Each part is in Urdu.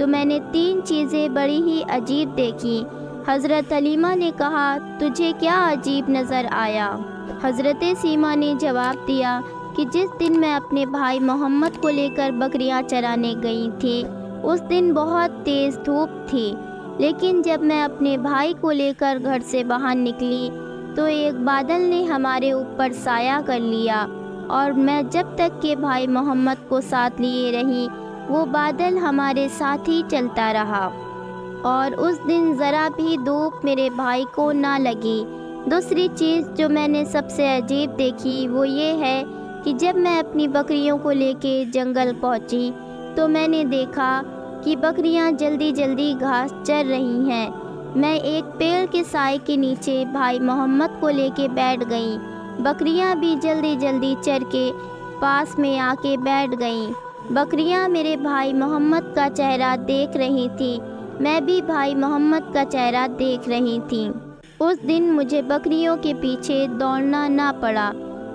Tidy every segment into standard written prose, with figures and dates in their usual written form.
تو میں نے 3 چیزیں بڑی ہی عجیب دیکھی۔ حضرت حلیمہ نے کہا تجھے کیا عجیب نظر آیا؟ حضرت سیمہ نے جواب دیا کہ جس دن میں اپنے بھائی محمد کو لے کر بکریاں چرانے گئی تھی اس دن بہت تیز دھوپ تھی، لیکن جب میں اپنے بھائی کو لے کر گھر سے باہر نکلی تو ایک بادل نے ہمارے اوپر سایہ کر لیا، اور میں جب تک کہ بھائی محمد کو ساتھ لیے رہی وہ بادل ہمارے ساتھ ہی چلتا رہا، اور اس دن ذرا بھی دھوپ میرے بھائی کو نہ لگی۔ دوسری چیز جو میں نے سب سے عجیب دیکھی وہ یہ ہے کہ جب میں اپنی بکریوں کو لے کے جنگل پہنچی تو میں نے دیکھا کہ بکریاں جلدی جلدی گھاس چر رہی ہیں۔ میں ایک پیڑ کے سائے کے نیچے بھائی محمد کو لے کے بیٹھ گئی، بکریاں بھی جلدی جلدی چر کے پاس میں آ کے بیٹھ گئیں۔ بکریاں میرے بھائی محمد کا چہرہ دیکھ رہی تھیں، میں بھی بھائی محمد کا چہرہ دیکھ رہی تھی۔ اس دن مجھے بکریوں کے پیچھے دوڑنا نہ پڑا۔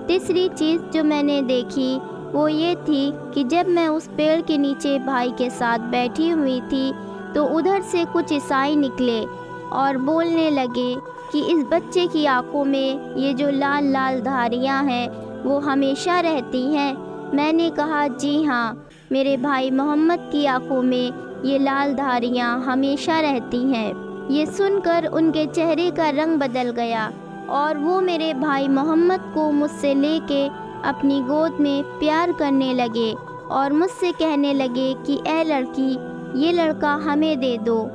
تیسری چیز جو میں نے دیکھی وہ یہ تھی کہ جب میں اس پیڑ کے نیچے بھائی کے ساتھ بیٹھی ہوئی تھی تو ادھر سے کچھ عیسائی نکلے اور بولنے لگے کہ اس بچے کی آنکھوں میں یہ جو لال لال دھاریاں ہیں وہ ہمیشہ رہتی ہیں۔ میں نے کہا جی ہاں، میرے بھائی محمد کی آنکھوں میں یہ لال دھاریاں ہمیشہ رہتی ہیں۔ یہ سن کر ان کے چہرے کا رنگ بدل گیا اور وہ میرے بھائی محمد کو مجھ سے لے کے اپنی گود میں پیار کرنے لگے اور مجھ سے کہنے لگے کہ اے لڑکی، یہ لڑکا ہمیں دے دو،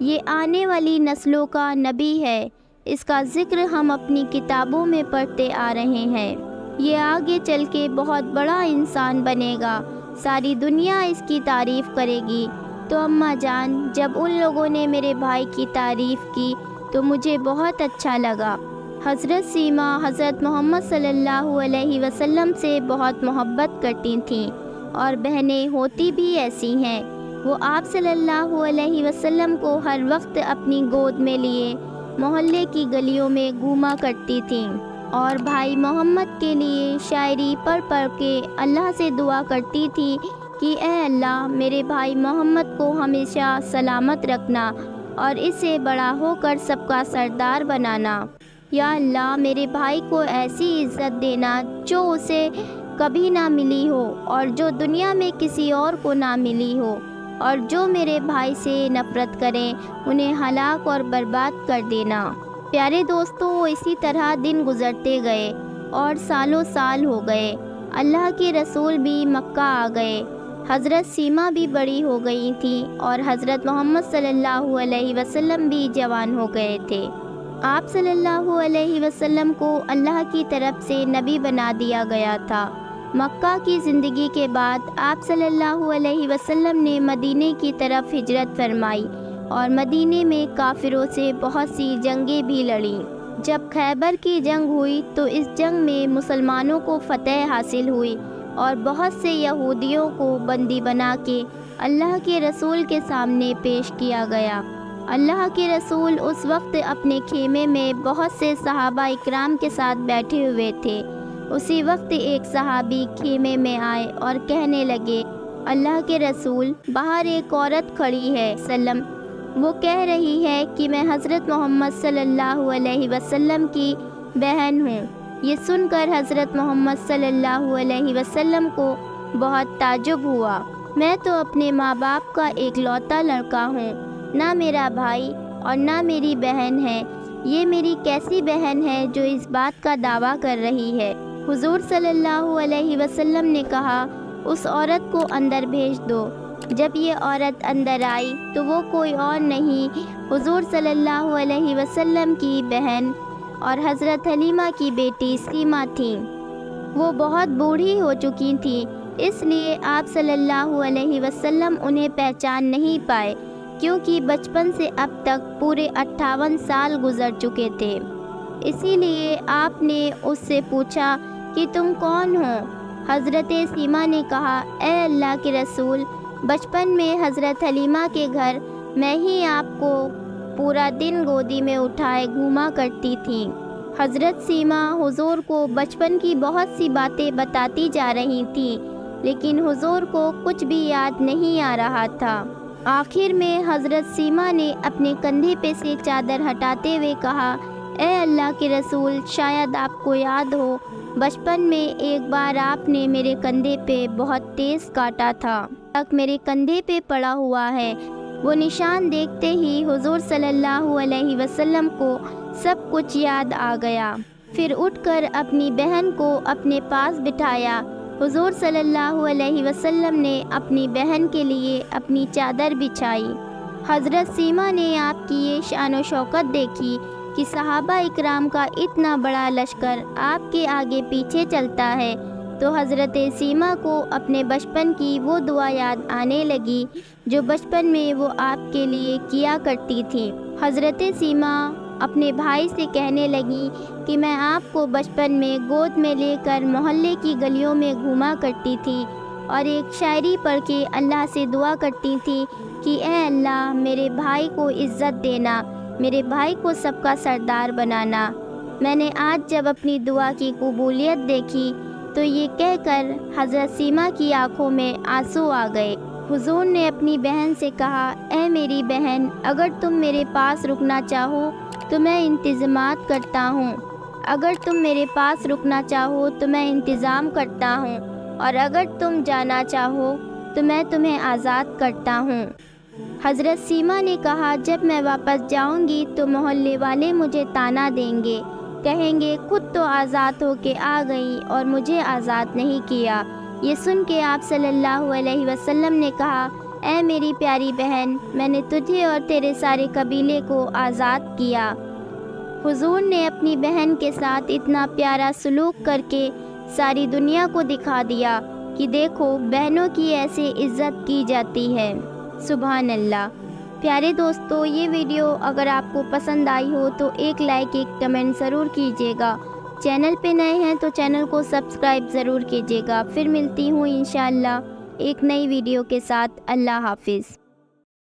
یہ آنے والی نسلوں کا نبی ہے، اس کا ذکر ہم اپنی کتابوں میں پڑھتے آ رہے ہیں، یہ آگے چل کے بہت بڑا انسان بنے گا، ساری دنیا اس کی تعریف کرے گی۔ تو اماں جان، جب ان لوگوں نے میرے بھائی کی تعریف کی تو مجھے بہت اچھا لگا۔ حضرت سیمہ حضرت محمد صلی اللہ علیہ وسلم سے بہت محبت کرتی تھیں، اور بہنیں ہوتی بھی ایسی ہیں۔ وہ آپ صلی اللہ علیہ وسلم کو ہر وقت اپنی گود میں لیے محلے کی گلیوں میں گھوما کرتی تھیں، اور بھائی محمد کے لیے شاعری پڑھ پڑھ کے اللہ سے دعا کرتی تھی کہ اے اللہ، میرے بھائی محمد کو ہمیشہ سلامت رکھنا اور اسے بڑا ہو کر سب کا سردار بنانا۔ یا اللہ، میرے بھائی کو ایسی عزت دینا جو اسے کبھی نہ ملی ہو اور جو دنیا میں کسی اور کو نہ ملی ہو، اور جو میرے بھائی سے نفرت کریں انہیں ہلاک اور برباد کر دینا۔ پیارے دوستو، اسی طرح دن گزرتے گئے اور سالوں سال ہو گئے۔ اللہ کے رسول بھی مکہ آ گئے، حضرت سیمہ بھی بڑی ہو گئی تھی اور حضرت محمد صلی اللہ علیہ وسلم بھی جوان ہو گئے تھے۔ آپ صلی اللہ علیہ وسلم کو اللہ کی طرف سے نبی بنا دیا گیا تھا۔ مکہ کی زندگی کے بعد آپ صلی اللہ علیہ وسلم نے مدینے کی طرف ہجرت فرمائی اور مدینے میں کافروں سے بہت سی جنگیں بھی لڑیں۔ جب خیبر کی جنگ ہوئی تو اس جنگ میں مسلمانوں کو فتح حاصل ہوئی اور بہت سے یہودیوں کو بندی بنا کے اللہ کے رسول کے سامنے پیش کیا گیا۔ اللہ کے رسول اس وقت اپنے خیمے میں بہت سے صحابہ اکرام کے ساتھ بیٹھے ہوئے تھے۔ اسی وقت ایک صحابی خیمے میں آئے اور کہنے لگے، اللہ کے رسول، باہر ایک عورت کھڑی ہے وہ کہہ رہی ہے کہ میں حضرت محمد صلی اللہ علیہ وسلم کی بہن ہوں۔ یہ سن کر حضرت محمد صلی اللہ علیہ وسلم کو بہت تعجب ہوا۔ میں تو اپنے ماں باپ کا ایک لوتا لڑکا ہوں، نہ میرا بھائی اور نہ میری بہن ہے، یہ میری کیسی بہن ہے جو اس بات کا دعویٰ کر رہی ہے؟ حضور صلی اللہ علیہ وسلم نے کہا، اس عورت کو اندر بھیج دو۔ جب یہ عورت اندر آئی تو وہ کوئی اور نہیں، حضور صلی اللہ علیہ وسلم کی بہن اور حضرت حلیمہ کی بیٹی سیمہ تھیں۔ وہ بہت بوڑھی ہو چکی تھیں، اس لیے آپ صلی اللہ علیہ وسلم انہیں پہچان نہیں پائے، کیونکہ بچپن سے اب تک پورے 58 سال گزر چکے تھے۔ اسی لیے آپ نے اس سے پوچھا کہ تم کون ہو؟ حضرت سیمہ نے کہا، اے اللہ کے رسول، بچپن میں حضرت حلیمہ کے گھر میں ہی آپ کو پورا دن گودی میں اٹھائے گھوما کرتی تھیں۔ حضرت سیمہ حضور کو بچپن کی بہت سی باتیں بتاتی جا رہی تھیں، لیکن حضور کو کچھ بھی یاد نہیں آ رہا تھا۔ آخر میں حضرت سیما نے اپنے کندھے پہ سے چادر ہٹاتے ہوئے کہا، اے اللہ کے رسول، شاید آپ کو یاد ہو بچپن میں ایک بار آپ نے میرے کندھے پہ بہت تیز کاٹا تھا، تک میرے کندھے پہ پڑا ہوا ہے۔ وہ نشان دیکھتے ہی حضور صلی اللہ علیہ وسلم کو سب کچھ یاد آ گیا۔ پھر اٹھ کر اپنی بہن کو اپنے پاس بٹھایا۔ حضور صلی اللہ علیہ وسلم نے اپنی بہن کے لیے اپنی چادر بچھائی۔ حضرت سیما نے آپ کی یہ شان و شوکت دیکھی کہ صحابہ اکرام کا اتنا بڑا لشکر آپ کے آگے پیچھے چلتا ہے، تو حضرت سیما کو اپنے بچپن کی وہ دعا یاد آنے لگی جو بچپن میں وہ آپ کے لیے کیا کرتی تھی۔ حضرت سیما اپنے بھائی سے کہنے لگی کہ میں آپ کو بچپن میں گود میں لے کر محلے کی گلیوں میں گھوما کرتی تھی اور ایک شاعری پڑھ کے اللہ سے دعا کرتی تھی کہ اے اللہ، میرے بھائی کو عزت دینا، میرے بھائی کو سب کا سردار بنانا۔ میں نے آج جب اپنی دعا کی قبولیت دیکھی تو یہ کہہ کر حضرت سیما کی آنکھوں میں آنسو آ گئے۔ حضور نے اپنی بہن سے کہا، اے میری بہن، اگر تم میرے پاس رکنا چاہو تو میں انتظامات کرتا ہوں، اگر تم میرے پاس رکنا چاہو تو میں انتظام کرتا ہوں، اور اگر تم جانا چاہو تو میں تمہیں آزاد کرتا ہوں۔ حضرت سیما نے کہا، جب میں واپس جاؤں گی تو محلے والے مجھے طعنہ دیں گے، کہیں گے خود تو آزاد ہو کے آ گئی اور مجھے آزاد نہیں کیا۔ یہ سن کے آپ صلی اللہ علیہ وسلم نے کہا، اے میری پیاری بہن، میں نے تجھے اور تیرے سارے قبیلے کو آزاد کیا۔ حضور نے اپنی بہن کے ساتھ اتنا پیارا سلوک کر کے ساری دنیا کو دکھا دیا کہ دیکھو بہنوں کی ایسے عزت کی جاتی ہے۔ سبحان اللہ۔ پیارے دوستو، یہ ویڈیو اگر آپ کو پسند آئی ہو تو ایک لائک، ایک کمنٹ ضرور کیجیے گا۔ چینل پہ نئے ہیں تو چینل کو سبسکرائب ضرور کیجیے گا۔ پھر ملتی ہوں انشاءاللہ ایک نئی ویڈیو کے ساتھ۔ اللہ حافظ۔